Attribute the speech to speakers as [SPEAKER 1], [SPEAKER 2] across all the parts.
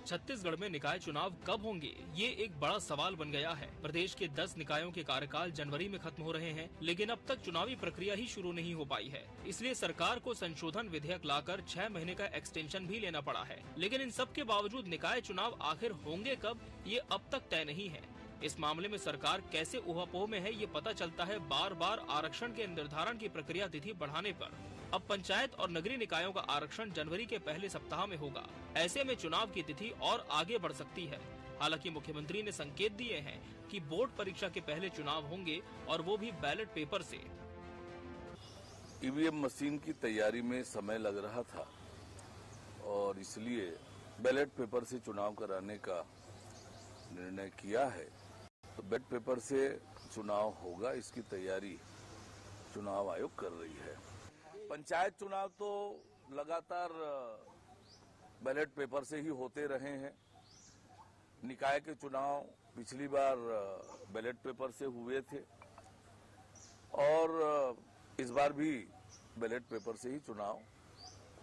[SPEAKER 1] छत्तीसगढ़ में निकाय चुनाव कब होंगे, ये एक बड़ा सवाल बन गया है। प्रदेश के 10 निकायों के कार्यकाल जनवरी में खत्म हो रहे हैं, लेकिन अब तक चुनावी प्रक्रिया ही शुरू नहीं हो पाई है। इसलिए सरकार को संशोधन विधेयक लाकर 6 महीने का एक्सटेंशन भी लेना पड़ा है। लेकिन इन सब के बावजूद निकाय चुनाव आखिर होंगे कब, ये अब तक तय नहीं है। इस मामले में सरकार कैसे ऊहापोह में है, ये पता चलता है बार बार आरक्षण के निर्धारण की प्रक्रिया तिथि बढ़ाने पर। अब पंचायत और नगरीय निकायों का आरक्षण जनवरी के पहले सप्ताह में होगा। ऐसे में चुनाव की तिथि और आगे बढ़ सकती है। हालांकि मुख्यमंत्री ने संकेत दिए हैं कि बोर्ड परीक्षा के पहले चुनाव होंगे और वो भी बैलेट पेपर से।
[SPEAKER 2] ईवीएम मशीन की तैयारी में समय लग रहा था और इसलिए बैलेट पेपर से चुनाव कराने का निर्णय किया है। तो बैलेट पेपर से चुनाव होगा, इसकी तैयारी चुनाव आयोग कर रही है। पंचायत चुनाव तो लगातार बैलेट पेपर से ही होते रहे हैं। निकाय के चुनाव पिछली बार बैलेट पेपर से हुए थे और इस बार भी बैलेट पेपर से ही चुनाव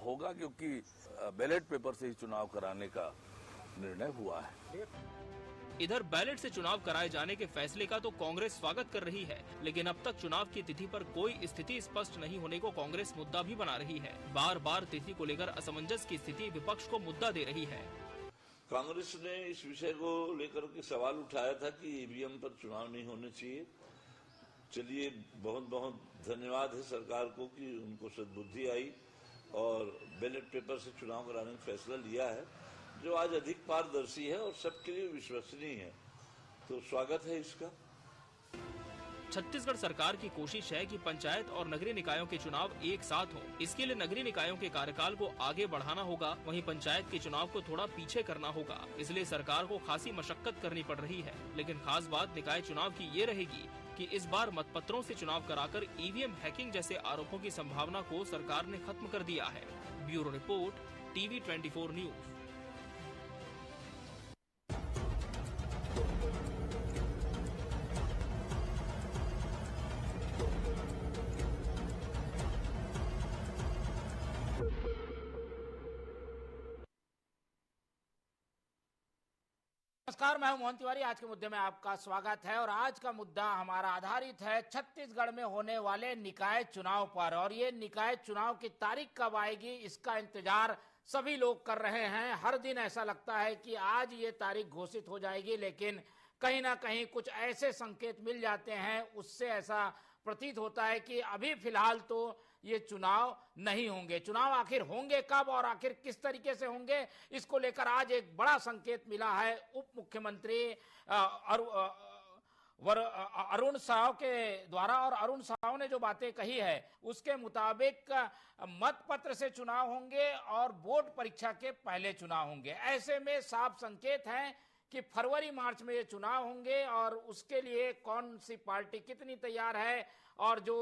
[SPEAKER 2] होगा, क्योंकि बैलेट पेपर से ही चुनाव कराने का निर्णय हुआ है।
[SPEAKER 1] इधर बैलेट से चुनाव कराए जाने के फैसले का तो कांग्रेस स्वागत कर रही है, लेकिन अब तक चुनाव की तिथि पर कोई स्थिति स्पष्ट नहीं होने को कांग्रेस मुद्दा भी बना रही है। बार बार तिथि को लेकर असमंजस की स्थिति विपक्ष को मुद्दा दे रही है।
[SPEAKER 3] कांग्रेस ने इस विषय को लेकर के सवाल उठाया था कि ईवीएम पर चुनाव नहीं होने चाहिए। चलिए, बहुत बहुत धन्यवाद है सरकार को कि उनको सद्बुद्धि आई और बैलेट पेपर से चुनाव कराने का फैसला लिया है, जो आज अधिक पारदर्शी है और सबके लिए विश्वसनीय है। तो स्वागत है इसका।
[SPEAKER 1] छत्तीसगढ़ सरकार की कोशिश है कि पंचायत और नगरीय निकायों के चुनाव एक साथ हों। इसके लिए नगरीय निकायों के कार्यकाल को आगे बढ़ाना होगा, वहीं पंचायत के चुनाव को थोड़ा पीछे करना होगा। इसलिए सरकार को खासी मशक्कत करनी पड़ रही है। लेकिन खास बात निकाय चुनाव की ये रहेगी कि इस बार मतपत्रों से चुनाव कराकर ईवीएम हैकिंग जैसे आरोपों की संभावना को सरकार ने खत्म कर दिया है। Bureau report, TV 24 news.
[SPEAKER 4] नमस्कार, मैं हूं मोहन तिवारी। आज के मुद्दे में आपका स्वागत है और आज का मुद्दा हमारा आधारित है छत्तीसगढ़ में होने वाले निकाय चुनाव पर। और ये निकाय चुनाव की तारीख कब आएगी, इसका इंतजार सभी लोग कर रहे हैं। हर दिन ऐसा लगता है कि आज ये तारीख घोषित हो जाएगी, लेकिन कहीं ना कहीं कुछ ऐसे संकेत मिल जाते हैं, उससे ऐसा प्रतीत होता है कि अभी फिलहाल तो ये चुनाव नहीं होंगे। चुनाव आखिर होंगे कब और आखिर किस तरीके से होंगे, इसको लेकर आज एक बड़ा संकेत मिला है उप मुख्यमंत्री अरुण साव के द्वारा। और अरुण साव ने जो बातें कही है उसके मुताबिक मतपत्र से चुनाव होंगे और बोर्ड परीक्षा के पहले चुनाव होंगे। ऐसे में साफ संकेत है कि फरवरी मार्च में ये चुनाव होंगे और उसके लिए कौन सी पार्टी कितनी तैयार है और जो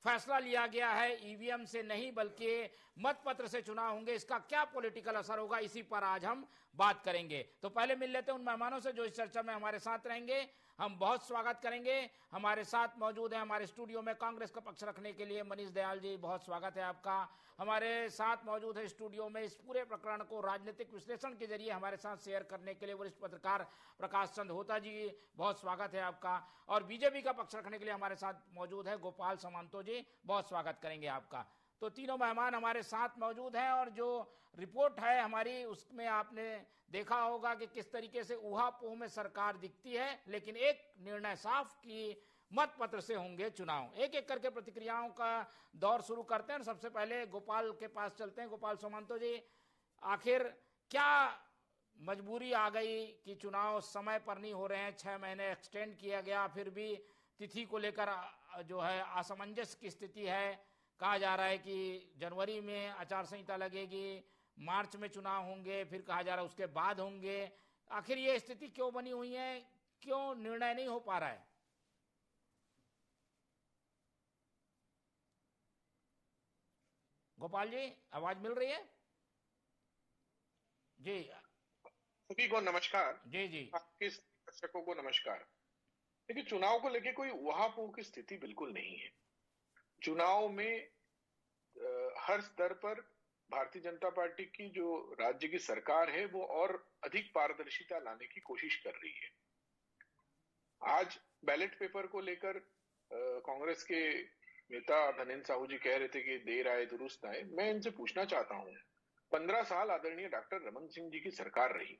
[SPEAKER 4] फैसला लिया गया है ईवीएम से नहीं बल्कि मतपत्र से चुनाव होंगे, इसका क्या पॉलिटिकल असर होगा, इसी पर आज हम बात करेंगे। तो पहले मिल लेते हैं उन मेहमानों से जो इस चर्चा में हमारे साथ रहेंगे। हम बहुत स्वागत करेंगे। हमारे साथ मौजूद है हमारे स्टूडियो में कांग्रेस का पक्ष रखने के लिए मनीष दयाल जी, बहुत स्वागत है आपका। हमारे साथ मौजूद है स्टूडियो में इस पूरे प्रकरण को राजनीतिक विश्लेषण के जरिए हमारे साथ शेयर करने के लिए वरिष्ठ पत्रकार प्रकाश चंद होता जी, बहुत स्वागत है आपका। और बीजेपी का पक्ष रखने के लिए हमारे साथ मौजूद है गोपाल सामंतो जी, बहुत स्वागत करेंगे आपका। तो तीनों मेहमान हमारे साथ मौजूद हैं और जो रिपोर्ट है हमारी उसमें आपने देखा होगा कि किस तरीके से ऊहापोह में सरकार दिखती है, लेकिन एक निर्णय साफ कि मतपत्र से होंगे चुनाव। एक एक करके प्रतिक्रियाओं का दौर शुरू करते हैं। सबसे पहले गोपाल के पास चलते हैं। गोपाल सामंतो जी, आखिर क्या मजबूरी आ गई कि चुनाव समय पर नहीं हो रहे हैं, 6 महीने एक्सटेंड किया गया, फिर भी तिथि को लेकर जो है असमंजस की स्थिति है। कहा जा रहा है कि जनवरी में आचार संहिता लगेगी, मार्च में चुनाव होंगे, फिर कहा जा रहा है उसके बाद होंगे। आखिर ये स्थिति क्यों बनी हुई है, क्यों निर्णय नहीं हो पा रहा है? गोपाल जी, आवाज मिल रही है जी?
[SPEAKER 5] सभी को नमस्कार
[SPEAKER 4] जी जी।
[SPEAKER 5] आपके दर्शकों को नमस्कार। देखिए, चुनाव को लेकर कोई ऊहापोह की स्थिति बिल्कुल नहीं है। चुनाव में हर स्तर पर भारतीय जनता पार्टी की जो राज्य की सरकार है वो और अधिक पारदर्शिता लाने की कोशिश कर रही है। आज बैलेट पेपर को लेकर कांग्रेस के नेता धनेंद्र साहू जी कह रहे थे कि देर आए दुरुस्त आए। मैं इनसे पूछना चाहता हूं, 15 साल आदरणीय डॉक्टर रमन सिंह जी की सरकार रही,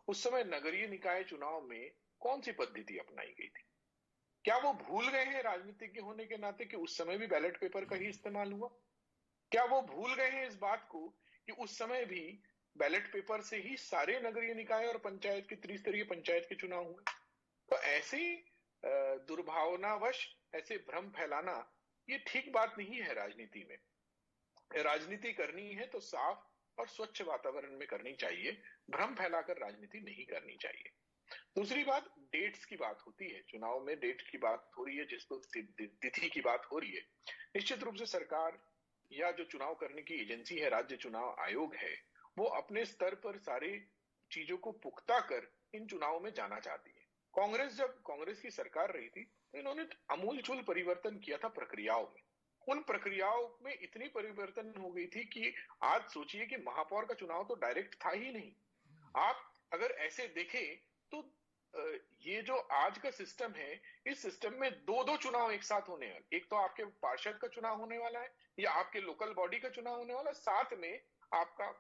[SPEAKER 5] उस समय नगरीय निकाय चुनाव में कौन सी पद्धति अपनाई गई थी? क्या वो भूल गए हैं राजनीतिज्ञ होने के नाते कि उस समय भी बैलेट पेपर का ही इस्तेमाल हुआ? क्या वो भूल गए हैं इस बात को कि उस समय भी बैलेट पेपर से ही सारे नगरीय निकाय और पंचायत के त्रिस्तरीय पंचायत के चुनाव हुए? तो ऐसी दुर्भावनावश ऐसे भ्रम फैलाना ये ठीक बात नहीं है। राजनीति में राजनीति करनी है तो साफ और स्वच्छ वातावरण में करनी चाहिए, भ्रम फैलाकर राजनीति नहीं करनी चाहिए। दूसरी बात, डेट्स की बात होती है, चुनाव में डेट की बात हो रही है, जिसको तिथि की बात हो रही है। निश्चित रूप से सरकार या जो चुनाव करने की एजेंसी है, राज्य चुनाव आयोग है, वो अपने स्तर पर सारी चीजों को पुख्ता कर इन चुनावों में जाना चाहती है। जब कांग्रेस की सरकार रही थी तो इन्होंने अमूलचूल परिवर्तन किया था प्रक्रियाओं में। उन प्रक्रियाओं में इतनी परिवर्तन हो गई थी कि आज सोचिए कि महापौर का चुनाव तो डायरेक्ट था ही नहीं। आप अगर ऐसे देखें तो ये जो आज का सिस्टम है, इस सिस्टम में दो चुनाव एक साथ होने वाले। एक तो आपके पार्षद का चुनाव होने वाला है या आपके लोकल बॉडी का चुनाव होने वाला है, साथ में आपका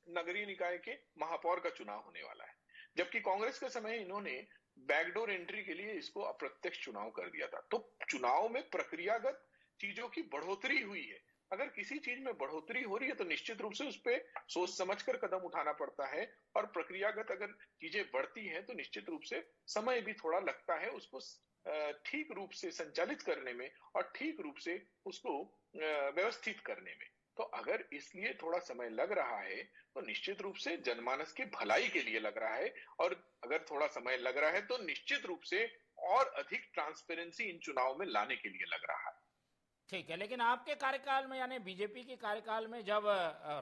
[SPEAKER 5] नगरीय निकाय के महापौर का चुनाव होने वाला है। जबकि कांग्रेस के समय इन्होंने बैकडोर एंट्री के लिए इसको अप्रत्यक्ष चुनाव कर दिया था। तो चुनाव में प्रक्रियागत चीजों की बढ़ोतरी हुई है। अगर किसी चीज में बढ़ोतरी हो रही है तो निश्चित रूप से उस पर सोच समझकर कदम उठाना पड़ता है, और प्रक्रियागत अगर चीजें बढ़ती हैं तो निश्चित रूप से समय भी थोड़ा लगता है उसको ठीक रूप से संचालित करने में और ठीक रूप से उसको व्यवस्थित करने में। तो अगर इसलिए थोड़ा समय लग रहा है तो निश्चित रूप से जनमानस की भलाई के लिए लग रहा है, और अगर थोड़ा समय लग रहा है तो निश्चित रूप से और अधिक ट्रांसपेरेंसी इन चुनाव में लाने के लिए लग रहा है।
[SPEAKER 4] ठीक है, लेकिन आपके कार्यकाल में यानी बीजेपी के कार्यकाल में जब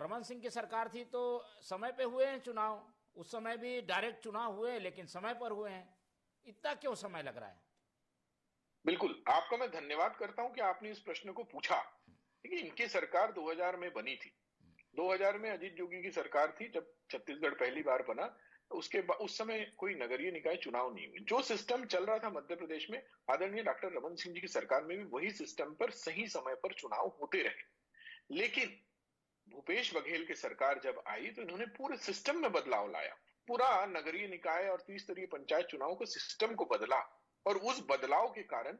[SPEAKER 4] रमन सिंह की सरकार थी तो समय पे हुए हैं चुनाव, उस समय भी डायरेक्ट चुनाव हुए लेकिन समय पर हुए हैं। इतना क्यों समय लग रहा है?
[SPEAKER 5] बिल्कुल, आपका मैं धन्यवाद करता हूं कि आपने इस प्रश्न को पूछा। देखिए, इनकी सरकार 2000 में बनी थी। 2000 में अजीत जोगी की सरकार थी जब छत्तीसगढ़ पहली बार बना। उसके बाद उस समय कोई नगरीय निकाय चुनाव नहीं हुए। जो सिस्टम चल रहा था मध्य प्रदेश में, आदरणीय डॉक्टर रमन सिंह जी की सरकार में भी वही सिस्टम पर सही समय पर चुनाव होते रहे। लेकिन भूपेश बघेल की सरकार जब आई तो इन्होंने पूरे सिस्टम में बदलाव लाया। पूरा नगरीय निकाय और त्रिस्तरीय पंचायत चुनाव के सिस्टम को बदला, और उस बदलाव के कारण,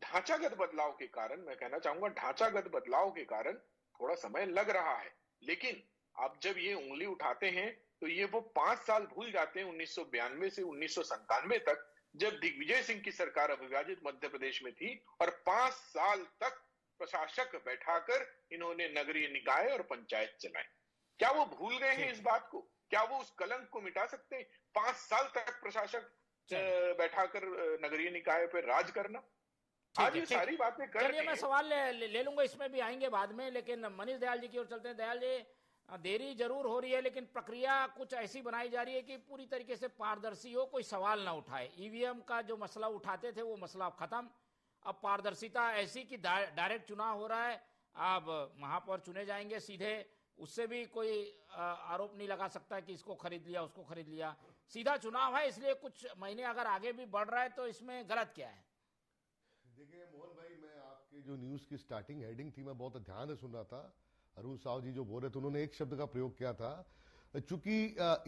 [SPEAKER 5] ढांचागत बदलाव के कारण, मैं कहना चाहूंगा ढांचागत बदलाव के कारण थोड़ा समय लग रहा है। लेकिन अब जब ये उंगली उठाते हैं तो ये वो 5 साल भूल जाते हैं 1992 से 1997 तक, जब दिग्विजय सिंह की सरकार अविभाजित मध्य प्रदेश में थी और 5 साल तक प्रशासक बैठाकर इन्होंने नगरीय निकाय और पंचायत चलाए। क्या वो भूल गए हैं इस बात को? क्या वो उस कलंक को मिटा सकते हैं? 5 साल तक प्रशासक बैठाकर नगरीय निकाय पर राज करना। आज ये सारी बातें कर
[SPEAKER 4] चलिए, मैं सवाल ले लूंगा, इसमें भी आएंगे बाद में, लेकिन मनीष दयाल जी की ओर चलते हैं। दयाल जी, देरी जरूर हो रही है लेकिन प्रक्रिया कुछ ऐसी बनाई जा रही है कि पूरी तरीके से पारदर्शी हो, कोई सवाल ना उठाए। ईवीएम का जो मसला उठाते थे वो मसला खत्म, अब पारदर्शिता ऐसी कि डायरेक्ट चुनाव हो रहा है। अब महापौर चुने जाएंगे सीधे, उससे भी कोई आरोप नहीं लगा सकता कि इसको खरीद लिया उसको खरीद लिया। सीधा चुनाव है, इसलिए कुछ महीने अगर आगे भी बढ़ रहा है तो इसमें गलत क्या है?
[SPEAKER 6] देखिए मोहन भाई, मैं आपकी जो न्यूज की स्टार्टिंग हेडिंग थी मैं बहुत ध्यान से सुन रहा था। अरुण साहू जी जो बोल रहे थे उन्होंने एक शब्द का प्रयोग किया था, चूंकि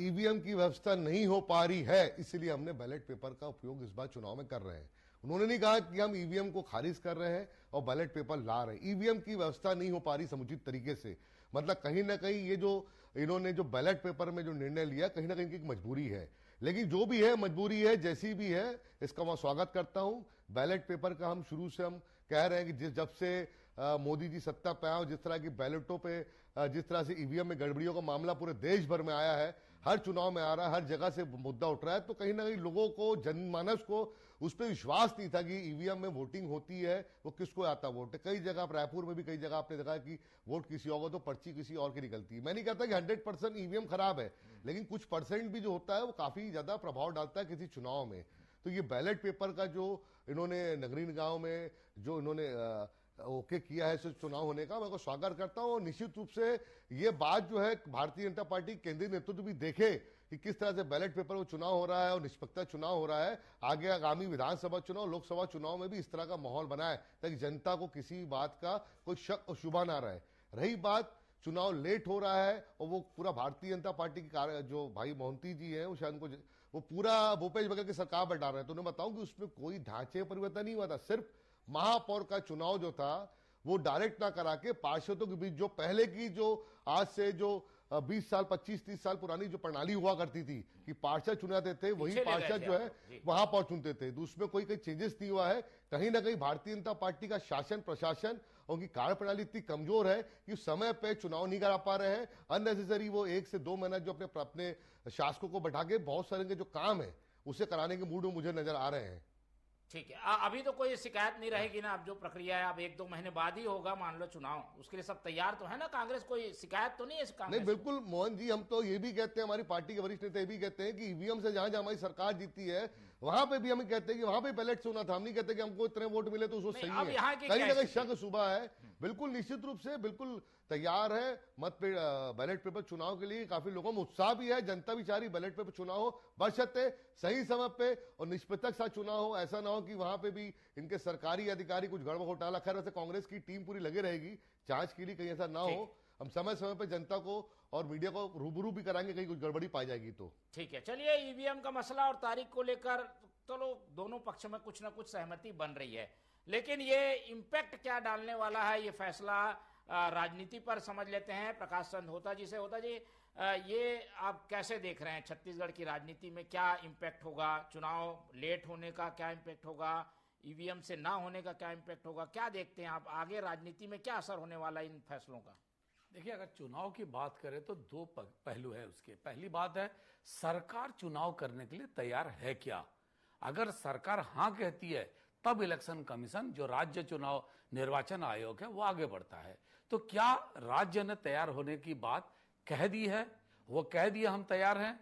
[SPEAKER 6] ईवीएम की व्यवस्था नहीं हो पा रही है इसलिए हमने बैलेट पेपर का उपयोग इस बार चुनाव में कर रहे हैं। उन्होंने नहीं कहा कि हम ईवीएम को खारिज कर रहे हैं और बैलेट पेपर ला रहे हैं। ईवीएम की व्यवस्था नहीं हो पा रही समुचित तरीके से, मतलब कहीं ना कहीं ये जो इन्होंने जो बैलेट पेपर में जो निर्णय लिया कहीं ना कहीं इनकी मजबूरी है। लेकिन जो भी है मजबूरी है, जैसी भी है, इसका मैं स्वागत करता हूं। बैलेट पेपर का हम शुरू से हम कह रहे हैं कि जब से मोदी जी सत्ता पे आए, जिस तरह की बैलेटों पे, जिस तरह से ईवीएम में गड़बड़ियों का मामला पूरे देश भर में आया है, हर चुनाव में आ रहा है, हर जगह से मुद्दा उठ रहा है, तो कहीं ना कहीं लोगों को, जनमानस को उस पर विश्वास नहीं था कि ईवीएम में वोटिंग होती है, वो किसको आता वोट है। कई जगह, रायपुर में भी कई जगह आपने देखा कि वोट किसी और को तो पर्ची किसी और की निकलती है। मैं नहीं कहता कि 100% ईवीएम खराब है, लेकिन कुछ परसेंट भी जो होता है वो काफी ज्यादा प्रभाव डालता है किसी चुनाव में। तो ये बैलेट पेपर का जो इन्होंने नगरीय निकायों में जो इन्होंने ओके किया है इस चुनाव होने का, मैं उसको स्वागत करता हूं। और निश्चित रूप से ये बात जो है भारतीय जनता पार्टी केंद्रीय नेतृत्व भी देखे कि किस तरह से बैलेट पेपर में चुनाव हो रहा है और निष्पक्ष चुनाव हो रहा है। आगे आगामी विधानसभा चुनाव, लोकसभा चुनाव में भी इस तरह का माहौल बनाए ताकि जनता को किसी बात का कोई शक और शुबा ना रहे। रही बात चुनाव लेट हो रहा है और वो पूरा भारतीय जनता पार्टी की जो भाई मोहंती जी है, वो शायद उनको वो पूरा भूपेश बघेल की सरकार पर डाल रहे हैं। तो उन्हें बताऊं कि उसमें कोई ढांचे परिवर्तन नहीं हुआ था, सिर्फ महापौर का चुनाव जो था वो डायरेक्ट ना करा के पार्षदों के बीच जो पहले की जो आज से जो 20 साल 25-30 साल पुरानी जो प्रणाली हुआ करती थी कि पार्षद चुनाते थे, वही पार्षद जो है महापौर चुनते थे। तो उसमें कोई चेंजेस नहीं हुआ है। कहीं ना कहीं भारतीय जनता पार्टी का शासन प्रशासन उनकी कार्य प्रणाली इतनी कमजोर है कि समय पे चुनाव नहीं करा पा रहे हैं। अननेसेसरी वो 1 से 2 महीना जो अपने शासकों को बैठा के बहुत सारे के जो काम है उसे कराने के मूड में मुझे नजर आ रहे हैं।
[SPEAKER 4] ठीक है, अभी तो कोई शिकायत नहीं रहेगी ना, अब जो प्रक्रिया है अब 1-2 महीने बाद ही होगा, मान लो चुनाव, उसके लिए सब तैयार तो है ना कांग्रेस, कोई शिकायत तो नहीं है इस कांग्रेस?
[SPEAKER 6] नहीं, बिल्कुल मोहन जी, हम तो ये भी कहते हैं, हमारी पार्टी के वरिष्ठ नेता ये भी कहते हैं कि ईवीएम से जहां जहां हमारी सरकार जीती है वहां पे भी हम कहते हैं कि वहां पे बैलेट से होना था। हम नहीं कहते कि हमको इतने वोट मिले तो उसको सही है, कहीं ना कहीं शक सुबह है। बिल्कुल निश्चित रूप से बिल्कुल तैयार है बैलेट पेपर चुनाव के लिए। काफी लोगों में उत्साह भी है, जनता भी चाह रही बैलेट पेपर चुनाव हो, बशर्ते सही समय पे और निष्पक्ष सा चुनाव हो। ऐसा ना हो कि वहां पे भी इनके सरकारी अधिकारी कुछ गड़बड़ घोटाला। खैर वैसे कांग्रेस की टीम पूरी लगे रहेगी जांच के लिए, कहीं ऐसा ना हो। हम समय समय पे जनता को और मीडिया को रूबरू भी कराएंगे कहीं कुछ गड़बड़ी पाई जाएगी तो।
[SPEAKER 4] ठीक है, चलिए ईवीएम का मसला और तारीख को लेकर चलो दोनों पक्ष में कुछ ना कुछ सहमति बन रही है, लेकिन ये इम्पैक्ट क्या डालने वाला है ये फैसला राजनीति पर समझ लेते हैं प्रकाश चंद होता जी से। होता जी, ये आप कैसे देख रहे हैं छत्तीसगढ़ की राजनीति में क्या इम्पैक्ट होगा? चुनाव लेट होने का क्या इम्पैक्ट होगा? ईवीएम से ना होने का क्या इम्पैक्ट होगा? क्या देखते हैं आप आगे राजनीति में क्या असर होने वाला है इन फैसलों का?
[SPEAKER 7] देखिए, अगर चुनाव की बात करें तो 2 पहलू है उसके। पहली बात है सरकार चुनाव करने के लिए तैयार है क्या। अगर सरकार हाँ कहती है तब इलेक्शन कमीशन जो राज्य चुनाव निर्वाचन आयोग है वो आगे बढ़ता है। तो क्या राज्य ने तैयार होने की बात कह दी है? वो कह दिया हम तैयार हैं।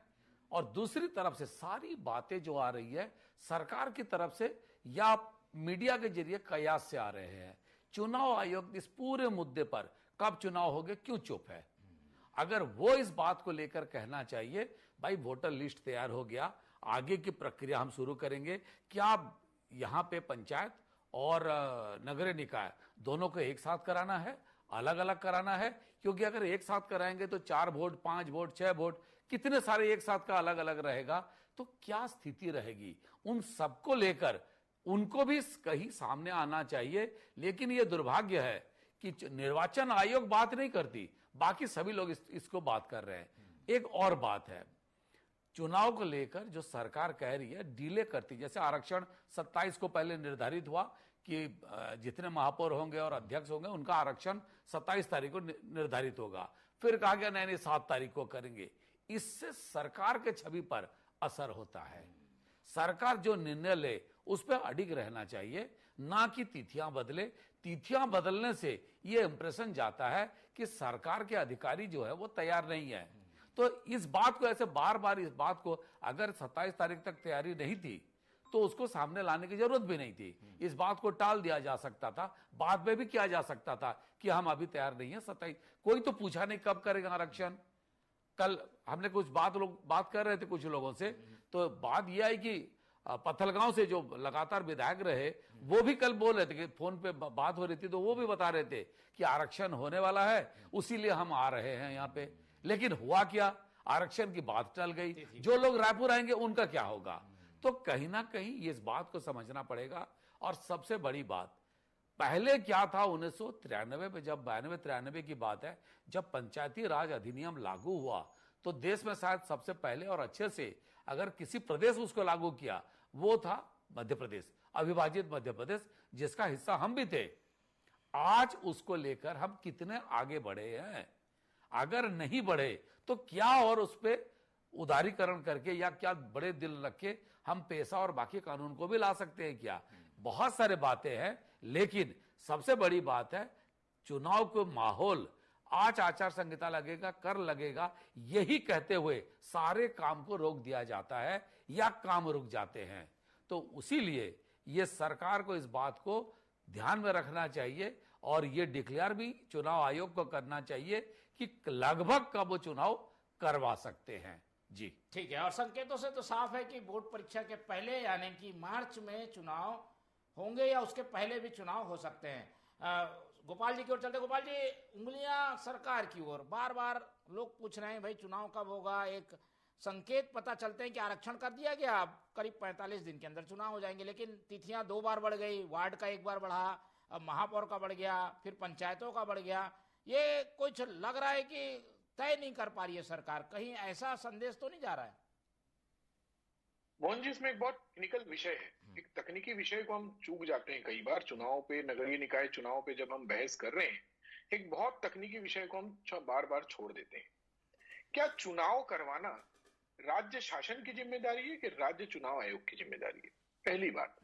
[SPEAKER 7] और दूसरी तरफ से सारी बातें जो आ रही है सरकार की तरफ से या मीडिया के जरिए कयास से आ रहे हैं। चुनाव आयोग इस पूरे मुद्दे पर कब चुनाव होंगे क्यों चुप है? अगर वो इस बात को लेकर कहना चाहिए भाई वोटर लिस्ट तैयार हो गया, आगे की प्रक्रिया हम शुरू करेंगे, क्या यहां पे पंचायत और नगर निकाय दोनों को एक साथ कराना है, अलग अलग कराना है? क्योंकि अगर एक साथ कराएंगे तो 4 वोट 5 वोट 6 वोट कितने सारे एक साथ का अलग अलग रहेगा, तो क्या स्थिति रहेगी? उन सबको लेकर उनको भी कहीं सामने आना चाहिए। लेकिन यह दुर्भाग्य है कि निर्वाचन आयोग बात नहीं करती, बाकी सभी लोग इसको बात कर रहे हैं। एक और बात है, चुनाव को लेकर जो सरकार कह रही है डिले करती, जैसे आरक्षण 27 को पहले निर्धारित हुआ कि जितने महापौर होंगे और अध्यक्ष होंगे उनका आरक्षण 27 तारीख को निर्धारित होगा। फिर कहा गया नहीं 7 तारीख को करेंगे। इससे सरकार के छवि पर असर होता है। सरकार जो निर्णय ले उस पर अडिग रहना चाहिए, ना कि तिथियां बदले। तिथियां बदलने से यह इंप्रेशन जाता है कि सरकार के अधिकारी जो है वो तैयार नहीं है। तो इस बात को ऐसे बार बार इस बात को, अगर 27 तारीख तक तैयारी नहीं थी तो उसको सामने लाने की जरूरत भी नहीं थी। इस बात को टाल दिया जा सकता था, बाद में भी किया जा सकता था कि हम अभी तैयार नहीं है 27। कोई तो पूछा नहीं कब करेगा आरक्षण। कल हमने कुछ बात कर रहे थे कुछ लोगों से, तो बात यह आई कि पथलगांव से जो लगातार विधायक रहे वो भी कल बोल रहे थे कि फोन पे बात हो रही थी तो वो भी बता रहे थे कि आरक्षण होने वाला है, उसीलिए हम आ रहे हैं यहाँ पे। लेकिन हुआ क्या? आरक्षण की बात टल गई। जो लोग रायपुर आएंगे उनका क्या होगा? तो कहीं ना कहीं इस बात को समझना पड़ेगा। और सबसे बड़ी बात, पहले क्या था 1993 में, जब 92-93 की बात है, जब पंचायती राज अधिनियम लागू हुआ तो देश में शायद सबसे पहले और अच्छे से अगर किसी प्रदेश उसको लागू किया वो था मध्य प्रदेश, अविभाजित मध्य प्रदेश, जिसका हिस्सा हम भी थे। आज उसको लेकर हम कितने आगे बढ़े हैं? अगर नहीं बढ़े तो क्या और उस पर उदारीकरण करके या क्या बड़े दिल रख के हम पैसा और बाकी कानून को भी ला सकते हैं क्या? बहुत सारे बातें हैं। लेकिन सबसे बड़ी बात है चुनाव को माहौल, आज आचार संहिता लगेगा, कर लगेगा, यही कहते हुए सारे काम को रोक दिया जाता है या काम रुक जाते हैं। तो उसी लिए ये सरकार को इस बात को ध्यान में रखना चाहिए और ये डिक्लेयर भी चुनाव आयोग को करना चाहिए कि लगभग कब वो चुनाव करवा सकते हैं। जी
[SPEAKER 4] ठीक है, और संकेतों से तो साफ है कि बोर्ड परीक्षा के पहले यानी कि मार्च में चुनाव होंगे या उसके पहले भी चुनाव हो सकते हैं। गोपाल जी की ओर चलते। गोपाल जी, उंगलियां सरकार की ओर, बार बार लोग पूछ रहे हैं भाई चुनाव कब होगा। एक संकेत पता चलते हैं कि आरक्षण कर दिया गया, अब करीब 45 दिन के अंदर चुनाव हो जाएंगे, लेकिन तिथियां 2 बार बढ़ गई। वार्ड का 1 बार बढ़ा, अब महापौर का बढ़ गया, फिर पंचायतों का बढ़ गया। ये कुछ लग रहा है कि तय नहीं कर पा रही है सरकार, कहीं ऐसा संदेश तो नहीं जा रहा है?
[SPEAKER 5] मोहन जी, इसमें एक बहुत टेक्निकल विषय है, एक तकनीकी विषय को हम चूक जाते हैं कई बार चुनाव पे, नगरीय निकाय चुनाव पे जब हम बहस कर रहे हैं, एक बहुत तकनीकी विषय को हम बार बार छोड़ देते हैं। क्या चुनाव करवाना राज्य शासन की जिम्मेदारी है कि राज्य चुनाव आयोग की जिम्मेदारी है? पहली बात,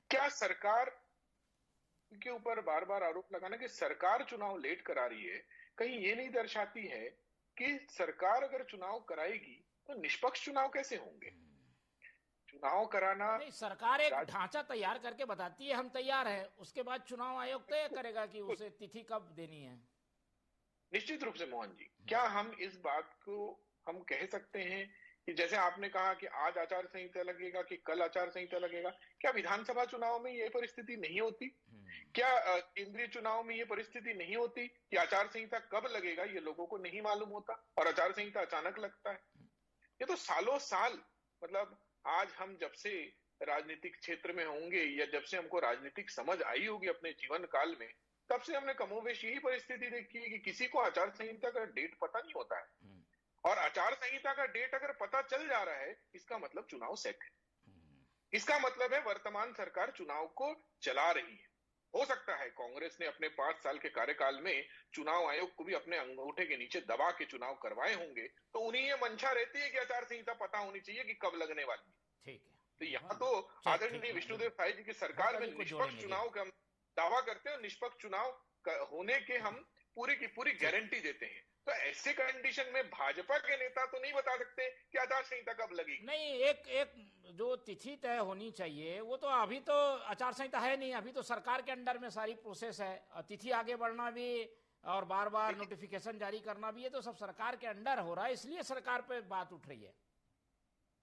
[SPEAKER 5] क्या सरकार के ऊपर बार बार आरोप लगाना कि सरकार चुनाव लेट करा रही है, कहीं ये नहीं दर्शाती है कि सरकार अगर चुनाव कराएगी तो निष्पक्ष चुनाव कैसे होंगे? चुनाव कराना
[SPEAKER 4] नहीं, सरकार एक ढांचा तैयार करके बताती है हम तैयार हैं, उसके बाद चुनाव आयोग तय करेगा कि उसे तिथि कब देनी है।
[SPEAKER 5] निश्चित रूप से मोहन जी, क्या हम इस बात को हम कह सकते हैं कि जैसे आपने कहा कि आज आचार संहिता लगेगा कि कल आचार संहिता लगेगा, क्या विधानसभा चुनाव में ये परिस्थिति नहीं होती? क्या केंद्रीय चुनाव में ये परिस्थिति नहीं होती कि आचार संहिता कब लगेगा ये लोगों को नहीं मालूम होता और आचार संहिता अचानक लगता है? ये तो सालों साल, मतलब आज हम जब से राजनीतिक क्षेत्र में होंगे या जब से हमको राजनीतिक समझ आई होगी अपने जीवन काल में, तब से हमने कमोबेश यही परिस्थिति देखी है कि किसी को आचार संहिता का डेट पता नहीं होता है, और आचार संहिता का डेट अगर पता चल जा रहा है इसका मतलब चुनाव सेट है, इसका मतलब है वर्तमान सरकार चुनाव को चला रही है। हो सकता है कांग्रेस ने अपने 5 साल के कार्यकाल में चुनाव आयोग को भी अपने अंगूठे के नीचे दबा के चुनाव करवाए होंगे, तो उन्हें ये मंशा रहती है कि आचार संहिता पता होनी चाहिए कि कब लगने वाली है।
[SPEAKER 4] ठीक है,
[SPEAKER 5] तो यहाँ तो आदरणीय विष्णुदेव साई जी की सरकार में निष्पक्ष चुनाव का दावा करते हैं, निष्पक्ष चुनाव होने के हम पूरी की पूरी गारंटी देते हैं। तो ऐसे कंडीशन में भाजपा के नेता तो नहीं बता सकते कि आचार संहिता कब लगेगी।
[SPEAKER 4] नहीं, एक जो तिथि तय होनी चाहिए वो तो अभी तो आचार संहिता है नहीं, अभी तो सरकार के अंडर में सारी प्रोसेस है। तिथि आगे बढ़ना भी और बार बार नोटिफिकेशन जारी करना भी, ये तो सब सरकार के अंडर हो रहा है, इसलिए सरकार पे बात उठ रही है।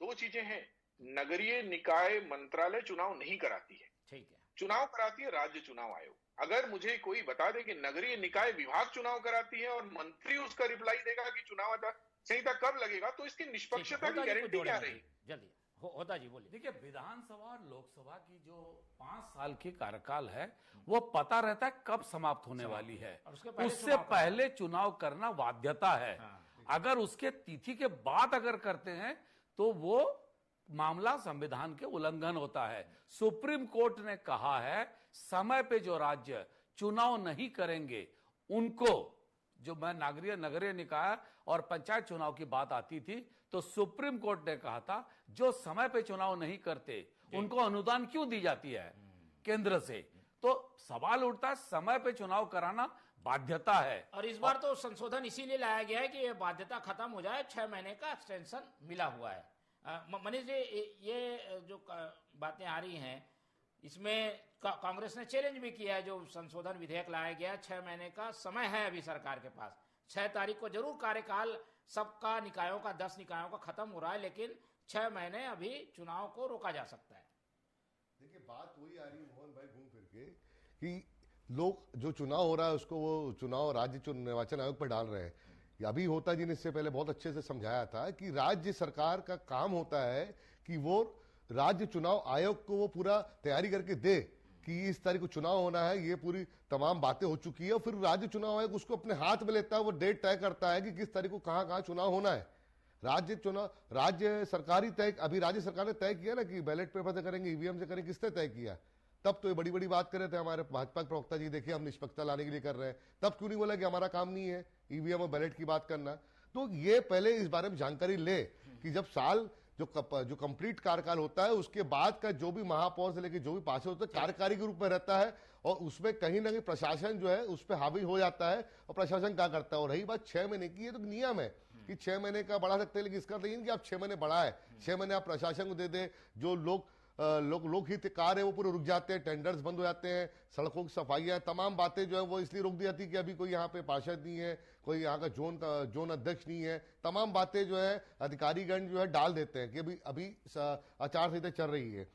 [SPEAKER 5] 2 चीजें हैं, नगरीय निकाय मंत्रालय चुनाव नहीं कराती है,
[SPEAKER 4] ठीक है,
[SPEAKER 5] चुनाव कराती है राज्य चुनाव आयोग। अगर मुझे कोई बता दे कि नगरीय निकाय विभाग चुनाव कराती है और मंत्री उसका रिप्लाई देगा कि चुनाव आचार संहिता कब लगेगा, तो इसकी निष्पक्षता की गारंटी क्या रही?
[SPEAKER 4] जल्दी होता जी बोलिए।
[SPEAKER 7] देखिए, विधानसभा और लोकसभा की जो 5 साल की कार्यकाल है वो पता रहता है कब समाप्त होने वाली है, उससे पहले चुनाव करना बाध्यता है। अगर उसके तिथि के बाद अगर करते हैं तो वो मामला संविधान के उल्लंघन होता है। सुप्रीम कोर्ट ने कहा है समय पे जो राज्य चुनाव नहीं करेंगे उनको, जो मैं नगरीय निकाय और पंचायत चुनाव की बात आती थी तो सुप्रीम कोर्ट ने कहा था जो समय पे चुनाव नहीं करते उनको अनुदान क्यों दी जाती है केंद्र से? तो सवाल उठता है समय पे चुनाव कराना बाध्यता है।
[SPEAKER 4] और इस बार तो संशोधन इसीलिए लाया गया है कि ये बाध्यता खत्म हो जाए, 6 महीने का एक्सटेंशन मिला हुआ है। मनीष जी, ये जो बातें आ रही हैं इसमें कांग्रेस ने चैलेंज भी किया है, जो संशोधन विधेयक लाया गया, 6 महीने का समय है अभी सरकार के पास, 6 तारीख को जरूर कार्यकाल सबका निकायों का 10 निकायों का खत्म हो रहा है, लेकिन 6 महीने अभी चुनाव को रोका जा सकता है।
[SPEAKER 6] देखिए, बात वही आ रही है मोहन भाई घूम फिर के कि लोग जो चुनाव हो रहा है उसको वो चुनाव राज्य निर्वाचन आयोग पर डाल रहे हैं। अभी होता जी ने इससे पहले बहुत अच्छे से समझाया था कि राज्य सरकार का काम होता है कि वो राज्य चुनाव आयोग को वो पूरा तैयारी करके दे कि इस तारीख को चुनाव होना है, ये पूरी तमाम बातें हो चुकी है, और फिर राज्य चुनाव आयोग उसको अपने हाथ में लेता है, वो डेट तय करता है कि किस तारीख को कहां चुनाव होना है। राज्य सरकारी तय, अभी राज्य सरकार ने तय किया ना कि बैलेट पेपर से करेंगे, ईवीएम से करेंगे, किसने तय किया? तब तो ये बड़ी बड़ी बात कर रहे थे हमारे भाजपा के प्रवक्ता जी, देखिए हम निष्पक्षता लाने के लिए कर रहे हैं, तब क्यों नहीं बोला कि हमारा काम नहीं है ईवीएम और बैलेट की बात करना? तो ये पहले इस बारे में जानकारी ले कि जब साल जो कंप्लीट कार्यकाल होता है उसके बाद का जो भी महापौर से लेकर जो भी पार्षद होता है कार्यकारी के रूप में रहता है, और उसमें कहीं ना कहीं प्रशासन जो है उस पर हावी हो जाता है, और प्रशासन क्या करता है। और रही बात 6 महीने की, ये तो नियम है कि 6 महीने का बढ़ा सकते हैं, लेकिन इसका नहीं कि आप 6 महीने बढ़ाए, 6 महीने आप प्रशासन को दे दे, जो लोग लोकहित कार्य है वो पूरे रुक जाते हैं, टेंडर्स बंद हो जाते हैं, सड़कों की सफाइयां, तमाम बातें जो है वो इसलिए रोक दी जाती है कि अभी कोई यहाँ पे पार्षद नहीं है, कोई यहाँ का जोन अध्यक्ष नहीं है, तमाम बातें जो है अधिकारीगण जो है डाल देते हैं कि अभी आचार संहिता चल रही है।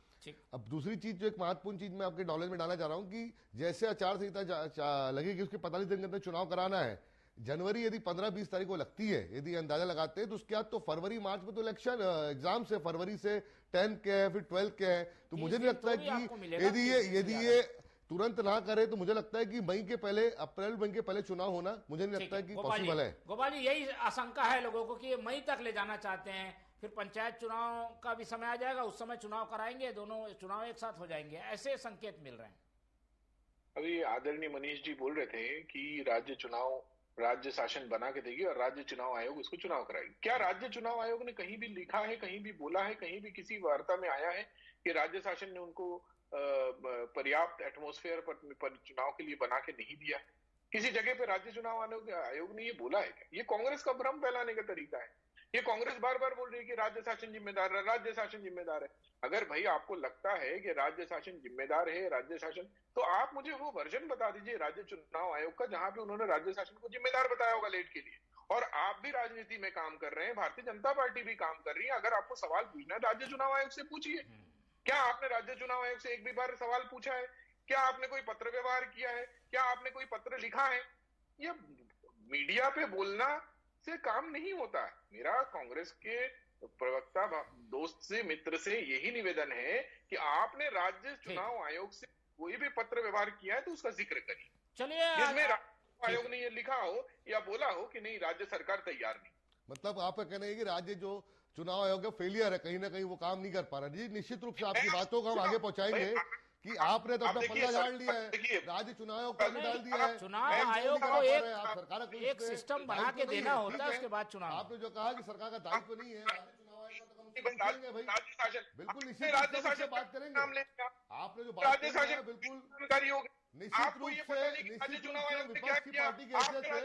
[SPEAKER 6] अब दूसरी चीज जो एक महत्वपूर्ण चीज मैं आपके नॉलेज में डालना चाह रहा हूं कि जैसे आचार संहिता लगेगी उसके 45 दिन के अंदर चुनाव कराना है, जनवरी यदि 15-20 तारीख को लगती है, यदि अंदाजा लगाते हैं तो उसके बाद तो फरवरी मार्च में तो इलेक्शन एग्जाम से फरवरी से 10 के है, फिर 12 के है, तो मुझे नहीं लगता है कि यदि ये तुरंत ना करे तो मुझे लगता है कि मई के पहले, अप्रैल मई के पहले चुनाव होना मुझे नहीं लगता है कि पॉसिबल है।
[SPEAKER 4] गोपाल जी, यही आशंका है लोगों को कि ये मई तक ले जाना चाहते हैं, फिर पंचायत चुनाव का भी समय आ जाएगा, उस समय चुनाव कराएंगे, दोनों चुनाव एक साथ हो जाएंगे, ऐसे संकेत मिल रहे हैं।
[SPEAKER 5] अभी आदरणीय मनीष जी बोल रहे थे कि राज्य शासन बना के देगी और राज्य चुनाव आयोग उसको चुनाव कराएगी। क्या राज्य चुनाव आयोग ने कहीं भी लिखा है, कहीं भी बोला है, कहीं भी किसी वार्ता में आया है कि राज्य शासन ने उनको पर्याप्त एटमॉस्फेयर पर चुनाव के लिए बना के नहीं दिया? किसी जगह पे राज्य चुनाव आयोग ने ये बोला है क्या? ये कांग्रेस का भ्रम फैलाने का तरीका है। ये कांग्रेस बार बार बोल रही है कि राज्य शासन जिम्मेदार है, राज्य शासन जिम्मेदार है। अगर भाई आपको लगता है कि राज्य शासन जिम्मेदार है, राज्य शासन, तो आप मुझे वो वर्जन बता दीजिए राज्य चुनाव आयोग का जहां पे उन्होंने राज्य शासन को जिम्मेदार बताया होगा लेट के लिए। और आप भी राजनीति में काम कर रहे हैं, भारतीय जनता पार्टी भी काम कर रही है, अगर आपको सवाल पूछना है राज्य चुनाव आयोग से पूछिए। क्या आपने राज्य चुनाव आयोग से एक भी बार सवाल पूछा है? क्या आपने कोई पत्र व्यवहार किया है? क्या आपने कोई पत्र लिखा है? ये मीडिया पे बोलना से काम नहीं होता है। मेरा कांग्रेस के प्रवक्ता दोस्त से, मित्र से यही निवेदन है कि आपने राज्य चुनाव आयोग से कोई भी पत्र व्यवहार किया है तो उसका जिक्र करिए,
[SPEAKER 4] चलिए,
[SPEAKER 5] जिसमें आयोग ने ये लिखा हो या बोला हो कि नहीं राज्य सरकार तैयार नहीं।
[SPEAKER 6] मतलब आपका कहना है कि राज्य जो चुनाव आयोग का फेलियर है, कहीं ना कहीं वो काम नहीं कर पा रहा। जी, निश्चित रूप से आपकी बातों को हम आगे पहुंचाएंगे कि आपने तो अपना पल्ला झाड़ लिया है, राज्य चुनाव आयोग को डाल दिया है,
[SPEAKER 4] चुनाव आयोग को एक सिस्टम बना के देना होता है, उसके बाद चुनाव।
[SPEAKER 6] आपने जो कहा कि सरकार का दायित्व नहीं है, राज्य चुनाव आयोग का
[SPEAKER 5] राज्य शासन
[SPEAKER 6] बिल्कुल निश्चित रूप से बात करेंगे। आपने जो बात की है बिल्कुल निश्चित रूप से विपक्ष की पार्टी की हैसियत से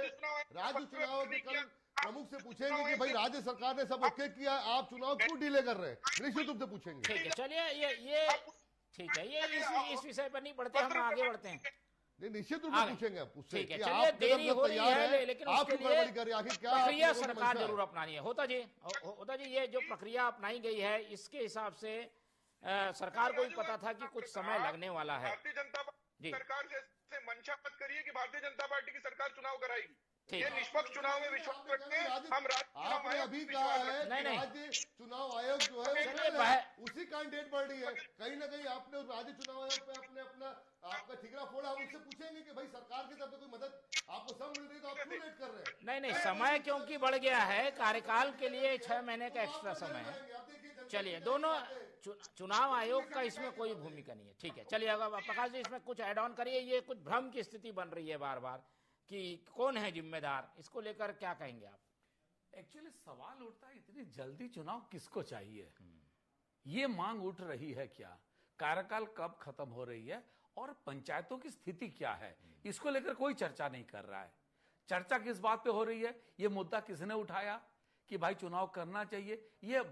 [SPEAKER 6] राज्य चुनाव के कल प्रमुख से पूछेंगे कि भाई राज्य सरकार ने सब ओके किया, आप चुनाव क्यों डिले कर रहे हैं, निश्चित रूप से पूछेंगे।
[SPEAKER 4] ठीक है, चलिए, ये ठीक है, ये इस विषय पर नहीं बढ़ते, हम आगे बढ़ते हैं।
[SPEAKER 6] नहीं, निश्चित रूप से पूछेंगे आप उससे।
[SPEAKER 4] ठीक है, चलिए, देरी हो रही है, लेकिन उसके लिए प्रक्रिया सरकार जरूर अपनानी है। होता जी, ये जो प्रक्रिया अपनाई गई है, इसके हिसाब से सरकार को भी पता था कि कुछ समय लगने वाला है।
[SPEAKER 5] भारतीय जनता पार्टी सरकार जैसे मंशा मत करिए कि भारतीय जनता पार्टी की सरकार चुनाव कराएगी। ये निष्पक्ष चुनाव में विश्वास रखते हैं हम।
[SPEAKER 6] आपने अभी कहा है कि राज्य चुनाव आयोग जो है उसी कैंडिडेट बढ़ रही है, कहीं ना कहीं आपने उस राज्य चुनाव आयोग पे आपका ठिकरा फोड़ा। हम उससे पूछेंगे कि भाई सरकार की तरफ से कोई मदद आपको सब मिल रही है तो आप क्यों लेट कर रहे हैं?
[SPEAKER 4] नहीं, समय क्योंकि बढ़ गया है, कार्यकाल के लिए 6 महीने का एक्स्ट्रा समय है। चलिए, दोनों चुनाव आयोग का इसमें कोई भूमिका नहीं है। ठीक है, चलिए, अगर प्रकाश जी इसमें कुछ ऐड ऑन करिए। ये कुछ भ्रम की स्थिति बन रही है बार बार कि कौन है जिम्मेदार, इसको लेकर क्या कहेंगे आप?
[SPEAKER 7] एक्चुअली सवाल उठता है, इतनी जल्दी चुनाव किसको चाहिए? ये मांग उठ रही है क्या? कार्यकाल कब खत्म हो रही है और पंचायतों की स्थिति क्या है, इसको लेकर कोई चर्चा नहीं कर रहा है। चर्चा किस बात पे हो रही है? ये मुद्दा किसने उठाया कि भाई चुनाव करना चाहिए? ये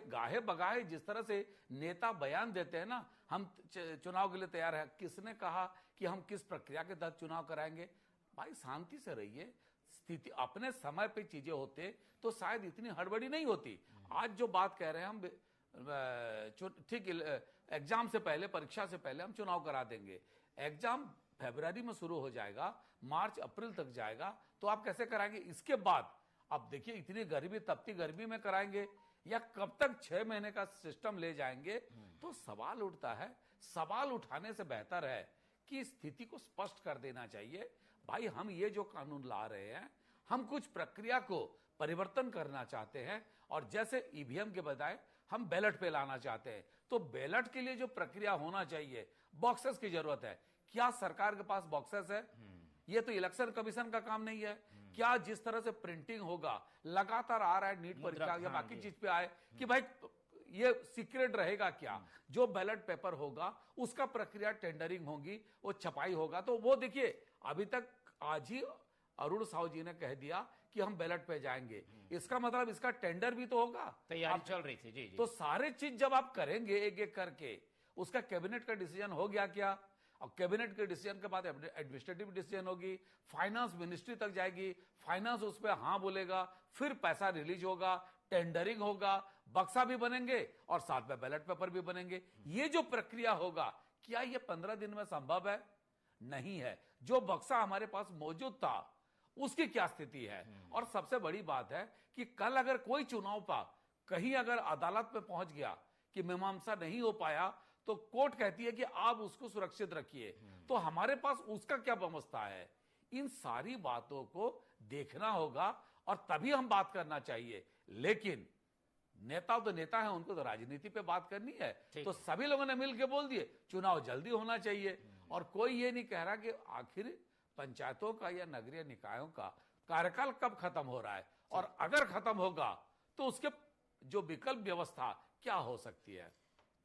[SPEAKER 7] गाहे बगाहे जिस तरह से नेता बयान देते हैं ना, हम चुनाव के लिए तैयार है, किसने कहा कि हम किस प्रक्रिया के तहत चुनाव कराएंगे? भाई शांति से रहिए, स्थिति अपने समय पे चीजें होते तो शायद इतनी हड़बड़ी नहीं होती। आज जो बात कह रहे हैं हम, ठीक, एग्जाम से पहले, परीक्षा से पहले हम चुनाव करा देंगे। एग्जाम फरवरी में शुरू हो जाएगा, मार्च अप्रैल तक जाएगा, तो आप कैसे कराएंगे? इसके बाद अब देखिए, इतनी गर्मी, तपती गर्मी में कराएंगे या कब तक 6 महीने का सिस्टम ले जाएंगे? तो सवाल उठता है। सवाल उठाने से बेहतर है कि स्थिति को स्पष्ट कर देना चाहिए। भाई, हम ये जो कानून ला रहे हैं, हम कुछ प्रक्रिया को परिवर्तन करना चाहते हैं, और जैसे ईवीएम के बजाय हम बैलेट पे लाना चाहते हैं, तो बैलेट के लिए जो प्रक्रिया होना चाहिए, बॉक्सेस की जरूरत है। क्या सरकार के पास बॉक्सेस है? ये तो इलेक्शन कमीशन का काम नहीं है। क्या जिस तरह से प्रिंटिंग होगा, लगातार आ रहा है नीट परीक्षा या बाकी चीज पे आए कि भाई ये सीक्रेट रहेगा क्या? जो बैलेट पेपर होगा उसका प्रक्रिया टेंडरिंग होगी, वो छपाई होगा, तो वो देखिए अभी तक आज ही अरुण साहू जी ने कह दिया कि हम बैलेट पे जाएंगे, इसका मतलब इसका टेंडर भी तो होगा,
[SPEAKER 4] तैयारी चल रही थी। जी जी।
[SPEAKER 7] तो सारे चीज जब आप करेंगे एक एक करके, उसका कैबिनेट का डिसीजन हो गया क्या? और कैबिनेट के डिसीजन के बाद एडमिनिस्ट्रेटिव डिसीजन होगी, फाइनेंस मिनिस्ट्री तक जाएगी, फाइनेंस उस पर हाँ बोलेगा, फिर पैसा रिलीज होगा, टेंडरिंग होगा, बक्सा भी बनेंगे और साथ में बैलेट पेपर भी बनेंगे। ये जो प्रक्रिया होगा, क्या ये 15 दिन में संभव है? नहीं है। जो बक्सा हमारे पास मौजूद था उसकी क्या स्थिति है? और सबसे बड़ी बात है कि कल अगर कोई चुनाव का कहीं अगर अदालत में पहुंच गया कि मीमांसा नहीं हो पाया, तो कोर्ट कहती है कि आप उसको सुरक्षित रखिए, तो हमारे पास उसका क्या व्यवस्था है? इन सारी बातों को देखना होगा और तभी हम बात करना चाहिए। लेकिन नेता तो नेता है, उनको तो राजनीति पे बात करनी है, तो सभी लोगों ने मिलकर बोल दिए चुनाव जल्दी होना चाहिए। और कोई ये नहीं कह रहा कि आखिर पंचायतों का या नगरीय निकायों का कार्यकाल कब खत्म हो रहा है, और अगर खत्म होगा तो उसके जो विकल्प व्यवस्था क्या हो सकती है।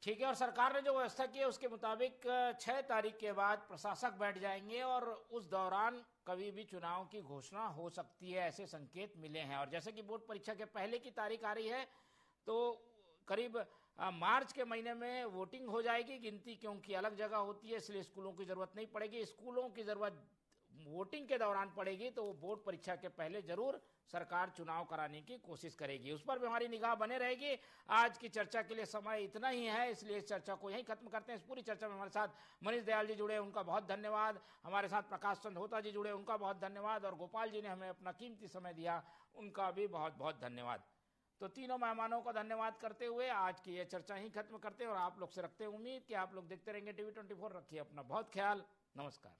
[SPEAKER 4] ठीक है। और सरकार ने जो व्यवस्था की है उसके मुताबिक 6 तारीख के बाद प्रशासक बैठ जाएंगे और उस दौरान कभी भी चुनाव की घोषणा हो सकती है, ऐसे संकेत मिले हैं। और जैसे कि बोर्ड परीक्षा के पहले की तारीख आ रही है, तो करीब मार्च के महीने में वोटिंग हो जाएगी। गिनती क्योंकि अलग जगह होती है, इसलिए स्कूलों की जरूरत नहीं पड़ेगी। स्कूलों की जरूरत वोटिंग के दौरान पड़ेगी, तो वो बोर्ड परीक्षा के पहले जरूर सरकार चुनाव कराने की कोशिश करेगी। उस पर भी हमारी निगाह बने रहेगी। आज की चर्चा के लिए समय इतना ही है, इसलिए इस चर्चा को यहीं खत्म करते हैं। इस पूरी चर्चा में हमारे साथ मनीष दयाल जी जुड़े, उनका बहुत धन्यवाद। हमारे साथ प्रकाश चंद होता जी जुड़े, उनका बहुत धन्यवाद। और गोपाल जी ने हमें अपना कीमती समय दिया, उनका भी बहुत बहुत धन्यवाद। तो तीनों मेहमानों का धन्यवाद करते हुए आज की ये चर्चा ही खत्म करते हैं और आप लोग से रखते हैं उम्मीद कि आप लोग देखते रहेंगे टीवी 24। रखिए अपना बहुत ख्याल। नमस्कार।